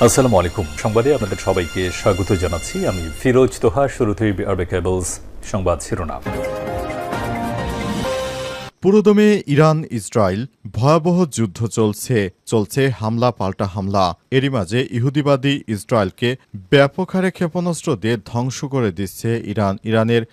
আসসালামু আলাইকুম। সংবাদে আপনাদের সবাইকে স্বাগত জানাচ্ছি। আমি ফিরোজ তোহা। শুরুতেই আরবে কেবলস সংবাদ শিরোনাম। পুরোদমে ইরান ইসরায়েল ভয়াবহ যুদ্ধ চলছে হামলা পাল্টা হামলা। এরই মাঝে ইহুদিবাদী ইসরায়েলকে ব্যাপক হারে ক্ষেপণাস্ত্র দিয়ে ধ্বংস করে দিচ্ছে ইরানের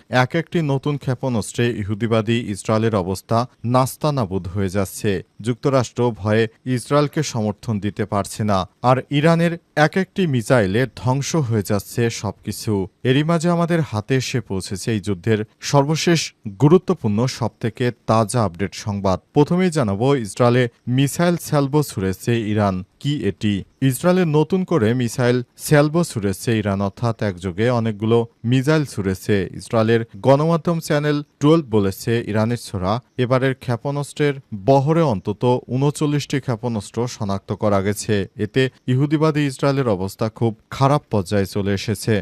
একটি নতুন ক্ষেপণাস্ত্রে ইহুদিবাদী ইসরায়েলের অবস্থা নাস্তানাবুদ হয়ে যাচ্ছে। যুক্তরাষ্ট্র ভয়ে ইসরায়েলকে সমর্থন দিতে পারছে না, আর ইরানের একটি মিসাইলে ধ্বংস হয়ে যাচ্ছে সবকিছু। এরই মাঝে আমাদের হাতে এসে পৌঁছেছে এই যুদ্ধের সর্বশেষ গুরুত্বপূর্ণ সবথেকে তাজা আপডেট সংবাদ। প্রথমেই জানাবো, ইসরায়েলে মিসাইল স্যালভো ছুড়েছে ইরান। কি এটি? ইসরায়েলের নতুন করে মিসাইল স্যালভো ছুড়েছে ইরান, অর্থাৎ একযোগে অনেকগুলো মিসাইল ছুড়েছে। ইসরায়েলের গণমাধ্যম চ্যানেল 12 বলেছে, ইরানের ছোড়া এবারের ক্ষেপণাস্ত্রের বহরে অন্তত 39টি ক্ষেপণাস্ত্র শনাক্ত করা গেছে। এতে ইহুদিবাদী ইসরায়েলের অবস্থা খুব খারাপ পর্যায়ে চলে এসেছে।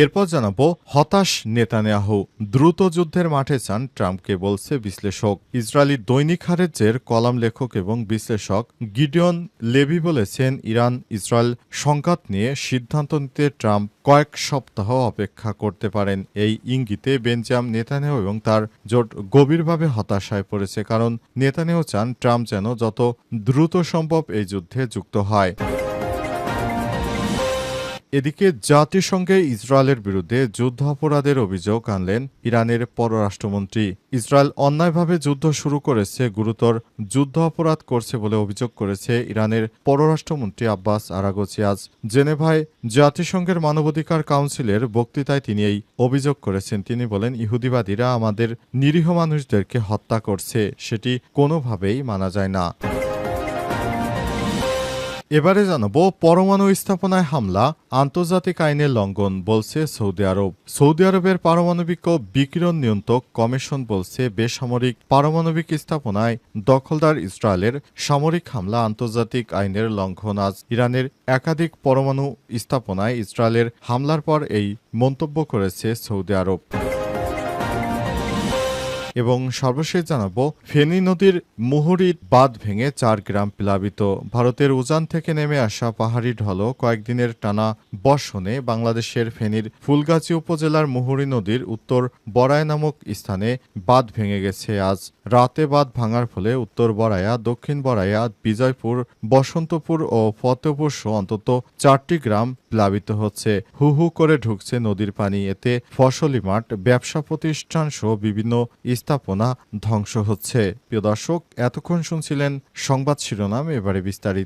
এরপর জানাবো, হতাশ নেতানিয়াহু, দ্রুত যুদ্ধের মাঠে চান ট্রাম্পকে, বলছে বিশ্লেষক। ইসরায়েলি দৈনিক হারেজের কলাম লেখক এবং বিশ্লেষক গিডিয়ন লেভি বলেছেন, ইরান ইসরায়েল সংঘাত নিয়ে সিদ্ধান্ত নিতে ট্রাম্প কয়েক সপ্তাহ অপেক্ষা করতে পারেন। এই ইঙ্গিতে বেঞ্জামিন নেতানিয়াহু এবং তার জোট গভীরভাবে হতাশায় পড়েছে, কারণ নেতানিয়াহু চান ট্রাম্প যেন যত দ্রুত সম্ভব এই যুদ্ধে যুক্ত হয়। এদিকে জাতিসংঘে ইসরায়েলের বিরুদ্ধে যুদ্ধাপরাধের অভিযোগ আনলেন ইরানের পররাষ্ট্রমন্ত্রী। ইসরায়েল অন্যায়ভাবে যুদ্ধ শুরু করেছে, গুরুতর যুদ্ধ অপরাধ করছে বলে অভিযোগ করেছে ইরানের পররাষ্ট্রমন্ত্রী আব্বাস আরাগচি। আজ জেনেভায় জাতিসংঘের মানবাধিকার কাউন্সিলের বক্তৃতায় তিনি এই অভিযোগ করেছেন। তিনি বলেন, ইহুদিবাদীরা আমাদের নিরীহ মানুষদেরকে হত্যা করছে, সেটি কোনোভাবেই মানা যায় না। এবারে জানাবো, পরমাণু স্থাপনায় হামলা আন্তর্জাতিক আইনের লঙ্ঘন, বলছে সৌদি আরব। সৌদি আরবের পারমাণবিক ও বিকিরণ নিয়ন্ত্রক কমিশন বলছে, বেসামরিক পারমাণবিক স্থাপনায় দখলদার ইসরায়েলের সামরিক হামলা আন্তর্জাতিক আইনের লঙ্ঘন। আজ ইরানের একাধিক পরমাণু স্থাপনায় ইসরায়েলের হামলার পর এই মন্তব্য করেছে সৌদি আরব। এবং সর্বশেষ জানাবো, ফেনী নদীর মুহুরী বাঁধ ভেঙে 4 গ্রাম প্লাবিত। ভারতের উজান থেকে নেমে আসা পাহাড়ি ঢল কয়েকদিনের টানা বর্ষণে বাংলাদেশের ফেনীর ফুলগাজী উপজেলার মুহুরী নদীর উত্তর বড়াই নামক স্থানে বাঁধ ভেঙে গেছে। আজ রাতে বাঁধ ভাঙার ফলে উত্তর বড়াইয়া, দক্ষিণ বড়াইয়া, বিজয়পুর, বসন্তপুর ও ফতেপুর সহ অন্তত 4টি গ্রাম প্লাবিত হচ্ছে। হু হু করে ঢুকছে নদীর পানি। এতে ফসলি মাঠ, ব্যবসা প্রতিষ্ঠান সহ বিভিন্ন স্থাপনা ধ্বংস হচ্ছে। প্রিয় দর্শক, এতক্ষণ শুনছিলেন সংবাদ শিরোনাম, এবারে বিস্তারিত।